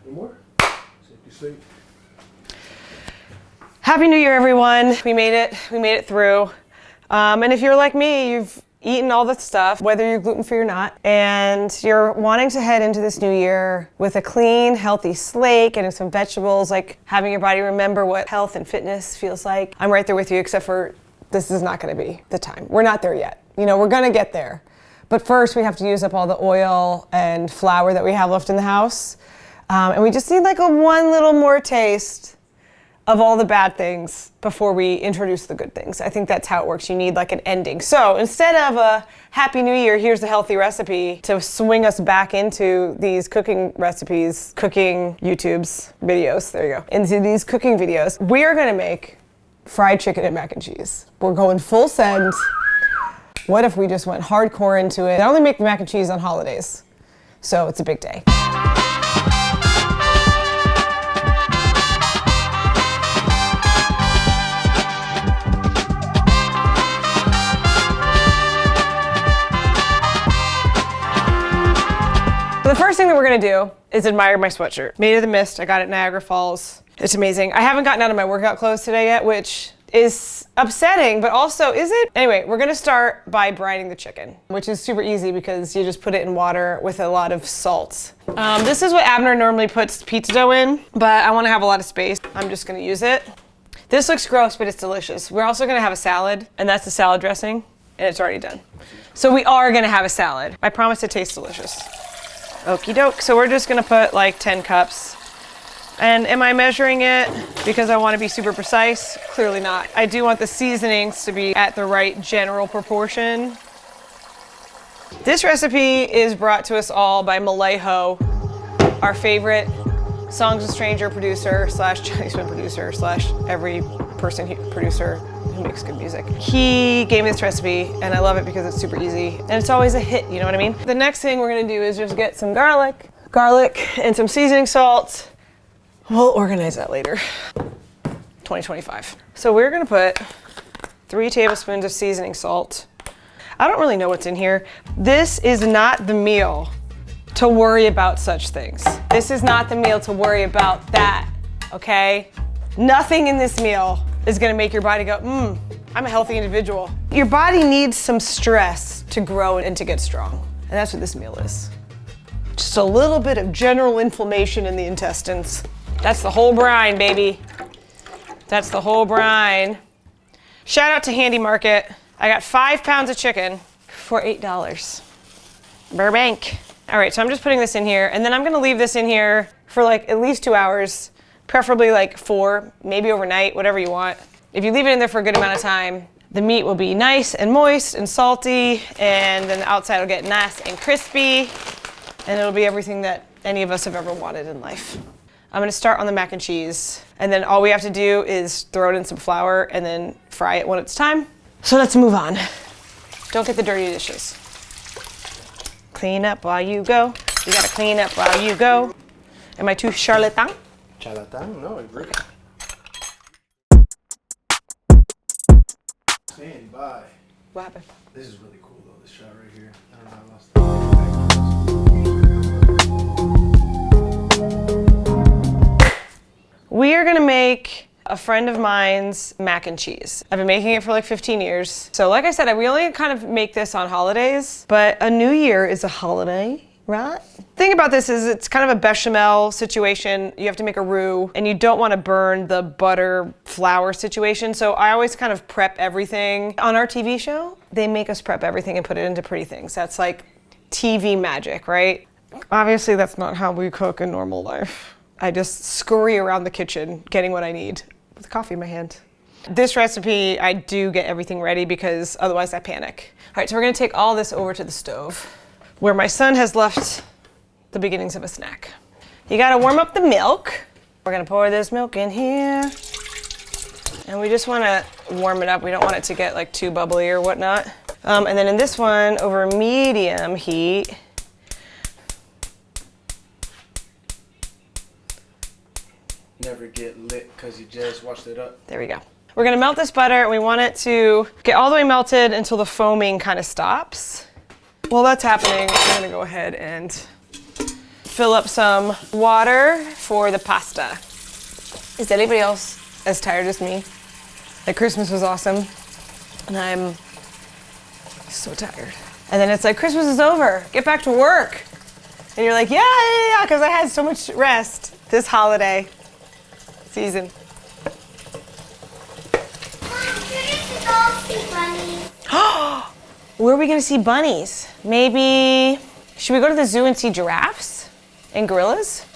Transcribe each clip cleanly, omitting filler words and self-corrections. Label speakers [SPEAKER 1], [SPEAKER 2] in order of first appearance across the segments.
[SPEAKER 1] Any more? Safety sleep.
[SPEAKER 2] Happy New Year, everyone. We made it through. And if you're like me, you've eaten all the stuff, whether you're gluten-free or not, and you're wanting to head into this new year with a clean, healthy slate, getting some vegetables, like having your body remember what health and fitness feels like. I'm right there with you, except for this is not gonna be the time. We're not there yet. You know, we're gonna get there. But first we have to use up all the oil and flour that we have left in the house. And we just need like one little more taste of all the bad things before we introduce the good things. I think that's how it works. You need like an ending. So instead of a Happy New Year, here's a healthy recipe to swing us back into these cooking recipes, cooking YouTube's videos, there you go, into these cooking videos, we are gonna make fried chicken and mac and cheese. We're going full send. What if we just went hardcore into it? I only make the mac and cheese on holidays, so it's a big day. The first thing that we're gonna do is admire my sweatshirt. Made of the Mist, I got it at Niagara Falls. It's amazing. I haven't gotten out of my workout clothes today yet, which is upsetting, but also, is it? Anyway, we're gonna start by brining the chicken, which is super easy because you just put it in water with a lot of salt. This is what Abner normally puts pizza dough in, but I wanna have a lot of space. I'm just gonna use it. This looks gross, but it's delicious. We're also gonna have a salad, and that's the salad dressing, and it's already done. So we are gonna have a salad. I promise it tastes delicious. Okie doke. So we're just gonna put like 10 cups. And am I measuring it because I want to be super precise? Clearly not. I do want the seasonings to be at the right general proportion. This recipe is brought to us all by Malay, our favorite Songs of Stranger producer slash Johnnyswim producer slash every person producer who makes good music. He gave me this recipe and I love it because it's super easy and it's always a hit, you know what I mean? The next thing we're gonna do is just get some garlic and some seasoning salt. We'll organize that later. 2025. So we're gonna put 3 tablespoons of seasoning salt. I don't really know what's in here. This is not the meal to worry about such things. This is not the meal to worry about that, okay? Nothing in this meal is gonna make your body go, I'm a healthy individual. Your body needs some stress to grow and to get strong. And that's what this meal is. Just a little bit of general inflammation in the intestines. That's the whole brine, baby. That's the whole brine. Shout out to Handy Market. I got 5 pounds of chicken for $8. Burbank. All right, so I'm just putting this in here, and then I'm gonna leave this in here for like at least 2 hours, preferably like 4, maybe overnight, whatever you want. If you leave it in there for a good amount of time, the meat will be nice and moist and salty, and then the outside will get nice and crispy, and it'll be everything that any of us have ever wanted in life. I'm gonna start on the mac and cheese, and then all we have to do is throw it in some flour and then fry it when it's time. So let's move on. Don't get the dirty dishes. Clean up while you go. You gotta clean up while you go. Am I too charlatan?
[SPEAKER 1] Charlatan? No, I agree. Stand by.
[SPEAKER 2] What happened?
[SPEAKER 1] This is really cool though, this shot right here. I don't know how I lost it.
[SPEAKER 2] We are gonna make a friend of mine's mac and cheese. I've been making it for like 15 years. So like I said, we only kind of make this on holidays, but a new year is a holiday, right? The thing about this is it's kind of a bechamel situation. You have to make a roux and you don't want to burn the butter flour situation. So I always kind of prep everything. On our TV show, they make us prep everything and put it into pretty things. That's like TV magic, right? Obviously that's not how we cook in normal life. I just scurry around the kitchen getting what I need with coffee in my hand. This recipe, I do get everything ready because otherwise I panic. All right, so we're gonna take all this over to the stove where my son has left the beginnings of a snack. You gotta warm up the milk. We're gonna pour this milk in here. And we just wanna warm it up. We don't want it to get like too bubbly or whatnot. And then in this one, over medium heat,
[SPEAKER 1] Never get lit because you just washed it up.
[SPEAKER 2] there we go. We're gonna melt this butter and we want it to get all the way melted until the foaming kind of stops. While that's happening, I'm gonna go ahead and fill up some water for the pasta. Is anybody else as tired as me? Like Christmas was awesome, and I'm so tired. And then it's like, Christmas is over, get back to work. And you're like, yeah, because I had so much rest this holiday season. Where are we gonna see bunnies? Maybe, should we go to the zoo and see giraffes and gorillas?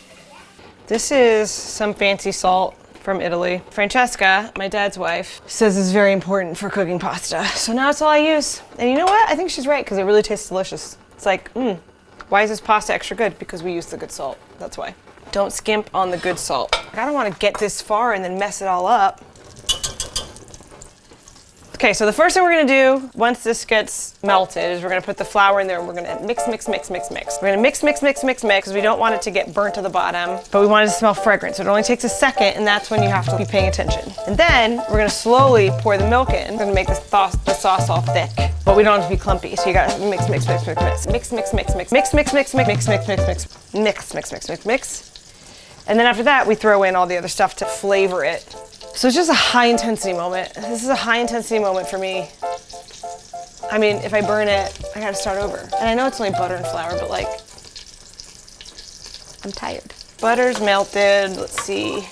[SPEAKER 2] This is some fancy salt from Italy. Francesca, my dad's wife, says it's very important for cooking pasta. So now it's all I use. And you know what? I think she's right, because it really tastes delicious. It's like, why is this pasta extra good? Because we use the good salt, that's why. Don't skimp on the good salt. I don't want to get this far and then mess it all up. Okay, so the first thing we're gonna do, once this gets melted, is we're gonna put the flour in there and we're gonna mix. We're gonna mix, because we don't want it to get burnt to the bottom, but we want it to smell fragrant. So it only takes a second, and that's when you have to be paying attention. And then we're gonna slowly pour the milk in. We're gonna make the sauce all thick, but we don't have to be clumpy. So you gotta mix. And then after that, we throw in all the other stuff to flavor it. So it's just a high intensity moment. This is a high intensity moment for me. I mean, if I burn it, I gotta start over. And I know it's only butter and flour, but like, I'm tired. Butter's melted, let's see.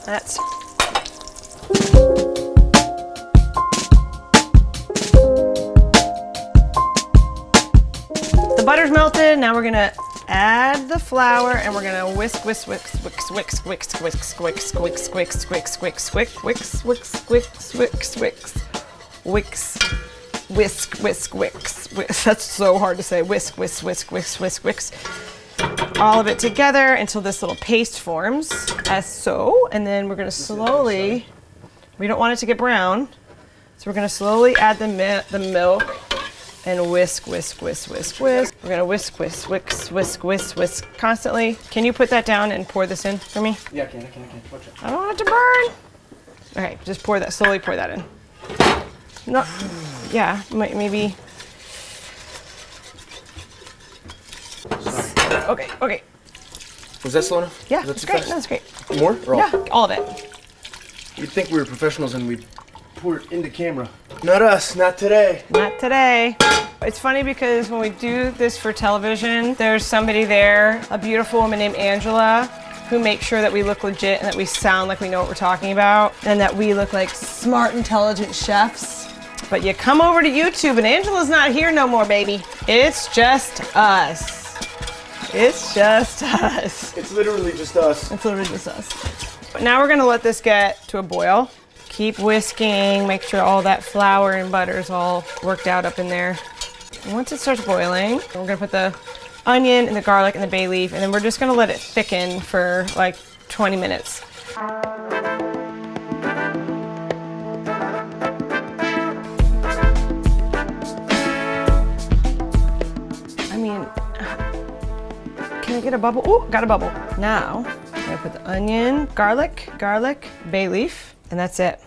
[SPEAKER 2] That's. The butter's melted, now we're gonna add the flour and we're gonna whisk. That's so hard to say. Whisk. All of it together until this little paste forms, as so. And then we're gonna slowly, we don't want it to get brown, so we're gonna slowly add the milk and whisk. We're gonna whisk constantly. Can you put that down and pour this in for me?
[SPEAKER 1] Yeah, I can. Watch out.
[SPEAKER 2] I don't want it to burn. Okay, just pour that, slowly pour that in. No, yeah, maybe.
[SPEAKER 1] Sorry.
[SPEAKER 2] Okay.
[SPEAKER 1] Was that slow enough?
[SPEAKER 2] Yeah, that's great. That's great.
[SPEAKER 1] More? Or all?
[SPEAKER 2] Yeah, all of it.
[SPEAKER 1] You'd think we were professionals and we'd pour it into camera. Not us, not today.
[SPEAKER 2] Not today. It's funny because when we do this for television, there's somebody there, a beautiful woman named Angela, who makes sure that we look legit and that we sound like we know what we're talking about and that we look like smart, intelligent chefs. But you come over to YouTube and Angela's not here no more, baby. It's just us. It's just us.
[SPEAKER 1] It's literally just us.
[SPEAKER 2] It's literally just us. But now we're gonna let this get to a boil. Keep whisking, make sure all that flour and butter is all worked out up in there. And once it starts boiling, we're gonna put the onion and the garlic and the bay leaf, and then we're just gonna let it thicken for like 20 minutes. I mean, can I get a bubble? Oh, got a bubble. Now, I'm gonna put the onion, garlic, bay leaf, and that's it.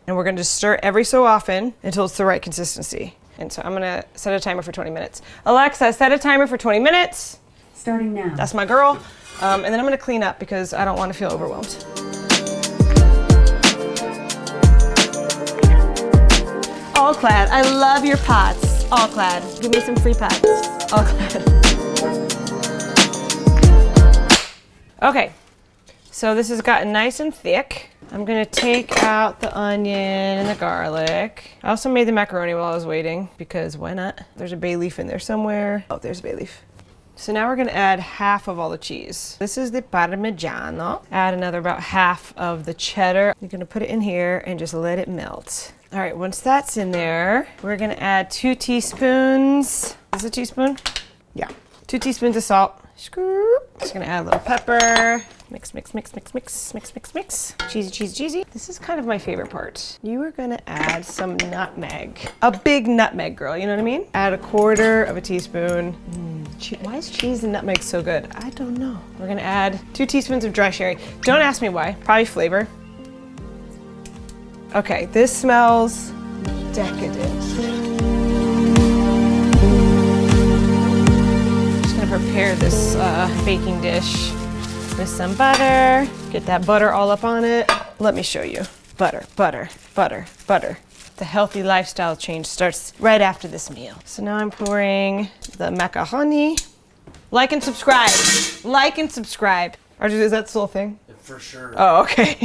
[SPEAKER 2] And we're gonna just stir every so often until it's the right consistency. And so I'm gonna set a timer for 20 minutes. Alexa, set a timer for 20 minutes.
[SPEAKER 3] Starting now.
[SPEAKER 2] That's my girl. And then I'm gonna clean up because I don't wanna feel overwhelmed. All clad, I love your pots. All clad, give me some free pots. All clad. Okay, so this has gotten nice and thick. I'm gonna take out the onion and the garlic. I also made the macaroni while I was waiting because why not? There's a bay leaf in there somewhere. Oh, there's a bay leaf. So now we're gonna add half of all the cheese. This is the Parmigiano. Add another about half of the cheddar. You're gonna put it in here and just let it melt. All right, once that's in there, we're gonna add 2 teaspoons. Is this a teaspoon? Yeah. 2 teaspoons of salt. Scoop. Just gonna add a little pepper. Mix. Cheesy. This is kind of my favorite part. You are gonna add some nutmeg. A big nutmeg, girl, you know what I mean? Add 1/4 of a teaspoon. Why is cheese and nutmeg so good? I don't know. We're gonna add 2 teaspoons of dry sherry. Don't ask me why, probably flavor. Okay, this smells decadent. prepare this baking dish with some butter. Get that butter all up on it. Let me show you. Butter, butter, butter, butter. The healthy lifestyle change starts right after this meal. So now I'm pouring the macaroni. Like and subscribe. Like and subscribe. Is that still a thing?
[SPEAKER 1] For sure.
[SPEAKER 2] Oh, okay.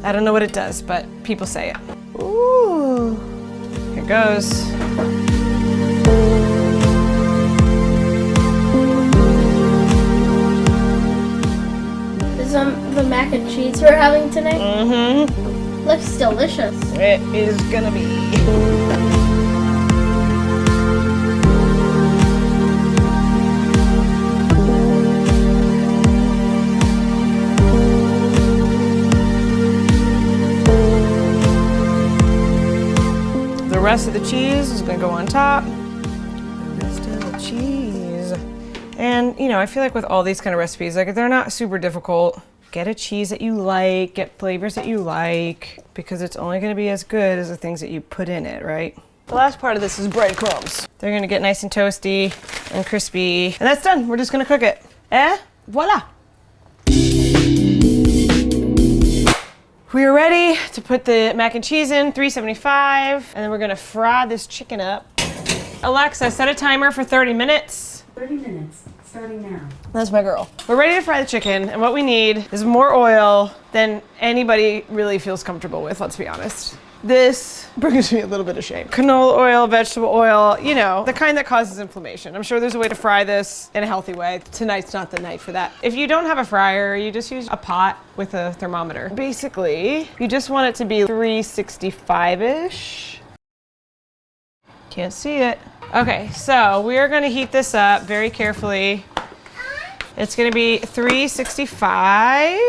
[SPEAKER 2] I don't know what it does, but people say it. Ooh. Here goes.
[SPEAKER 3] Is the mac and cheese we're having today?
[SPEAKER 2] Mm-hmm.
[SPEAKER 3] Looks delicious.
[SPEAKER 2] It is gonna be. The rest of the cheese is gonna go on top. The rest of the cheese. And you know, I feel like with all these kind of recipes, like they're not super difficult. Get a cheese that you like, get flavors that you like, because it's only gonna be as good as the things that you put in it, right? The last part of this is breadcrumbs. They're gonna get nice and toasty and crispy. And that's done, we're just gonna cook it. Voila. We are ready to put the mac and cheese in, 375, and then we're gonna fry this chicken up. Alexa, set a timer for 30 minutes.
[SPEAKER 4] 30 minutes, starting now.
[SPEAKER 2] That's my girl. We're ready to fry the chicken, and what we need is more oil than anybody really feels comfortable with, let's be honest. This brings me a little bit of shame. Canola oil, vegetable oil, you know, the kind that causes inflammation. I'm sure there's a way to fry this in a healthy way. Tonight's not the night for that. If you don't have a fryer, you just use a pot with a thermometer. Basically, you just want it to be 365-ish. Can't see it. Okay, so we are gonna heat this up very carefully. It's gonna be 365.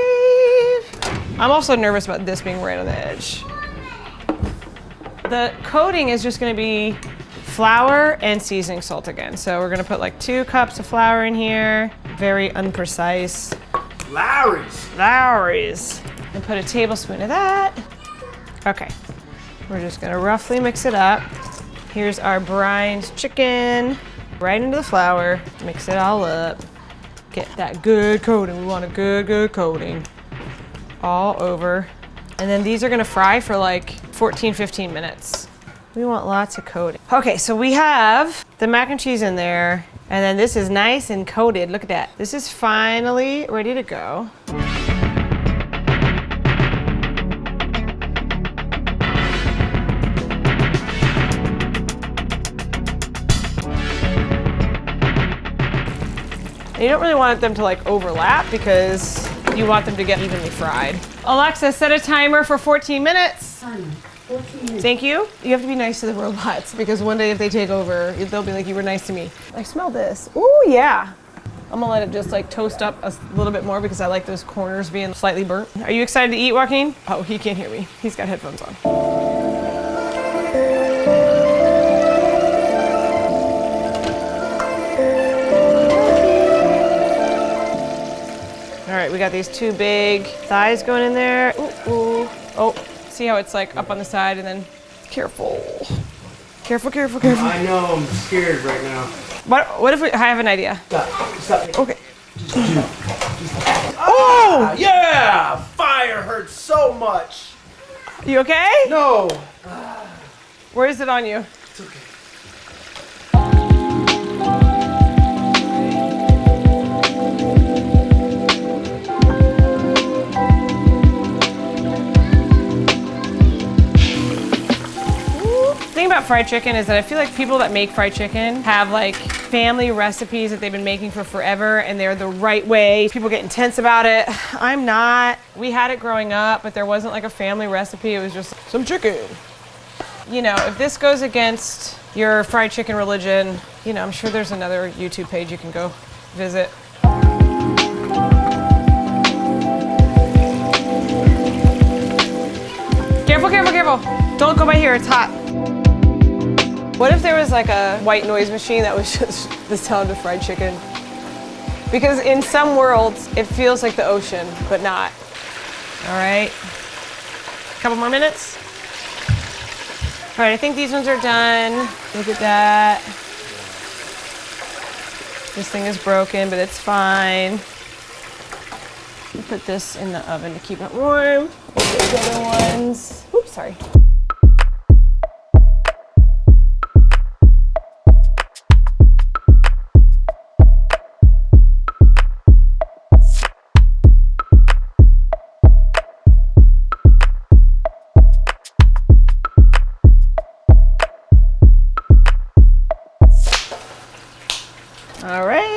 [SPEAKER 2] I'm also nervous about this being right on the edge. The coating is just gonna be flour and seasoning salt again. So we're gonna put like 2 cups of flour in here. Very unprecise. Lowry's. And put a tablespoon of that. Okay, we're just gonna roughly mix it up. Here's our brined chicken. Right into the flour, mix it all up. Get that good coating. We want a good coating. All over. And then these are gonna fry for like 14, 15 minutes. We want lots of coating. Okay, so we have the mac and cheese in there, and then this is nice and coated. Look at that. This is finally ready to go. You don't really want them to like overlap because you want them to get evenly fried. Alexa, set a timer for 14 minutes.
[SPEAKER 4] 14 minutes.
[SPEAKER 2] Thank you. You have to be nice to the robots because one day if they take over, they'll be like, you were nice to me. I smell this. Ooh, yeah. I'm gonna let it just like toast up a little bit more because I like those corners being slightly burnt. Are you excited to eat, Joaquin? Oh, he can't hear me. He's got headphones on. All right, we got these 2 big thighs going in there. Ooh, ooh. Oh, see how it's like up on the side and then careful. Careful, careful, careful.
[SPEAKER 1] I know, I'm scared right now.
[SPEAKER 2] What if I have an idea?
[SPEAKER 1] Stop.
[SPEAKER 2] Okay.
[SPEAKER 1] Oh! Yeah! Fire hurts so much.
[SPEAKER 2] You okay?
[SPEAKER 1] No.
[SPEAKER 2] Where is it on you?
[SPEAKER 1] It's okay.
[SPEAKER 2] The thing about fried chicken is that I feel like people that make fried chicken have like family recipes that they've been making for forever and they're the right way. People get intense about it. I'm not. We had it growing up, but there wasn't like a family recipe. It was just some chicken. You know, if this goes against your fried chicken religion, you know, I'm sure there's another YouTube page you can go visit. Careful, careful, careful. Don't go by here, it's hot. What if there was like a white noise machine that was just the sound of fried chicken? Because in some worlds, it feels like the ocean, but not. All right, couple more minutes. All right, I think these ones are done. Look at that. This thing is broken, but it's fine. We'll put this in the oven to keep it warm. The other ones. Oops, sorry. All right.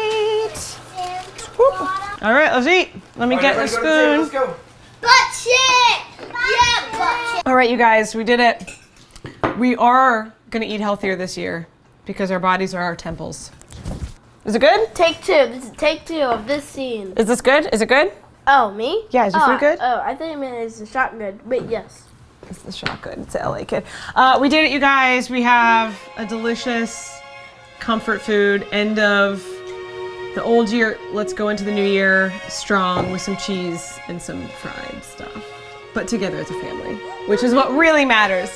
[SPEAKER 2] All right, let's eat. Let me get a spoon.
[SPEAKER 1] Let's go.
[SPEAKER 3] Butt shit! Yeah, butt shit!
[SPEAKER 2] All right, you guys, we did it. We are gonna eat healthier this year because our bodies are our temples. Is it good?
[SPEAKER 3] Take two. This is take two of this scene.
[SPEAKER 2] Is this good? Is it good?
[SPEAKER 3] Oh, me?
[SPEAKER 2] Yeah, is your food good?
[SPEAKER 3] Oh, I think it meant it's a shot good. But yes.
[SPEAKER 2] It's the shot good. It's an LA kid. We did it, you guys. We have a delicious comfort food. End of the old year. Let's go into the new year strong with some cheese and some fried stuff. But together as a family, which is what really matters.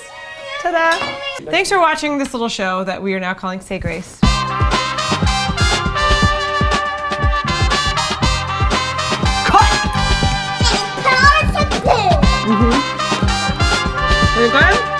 [SPEAKER 2] Ta-da! Thanks for watching this little show that we are now calling Say Grace. Is it good?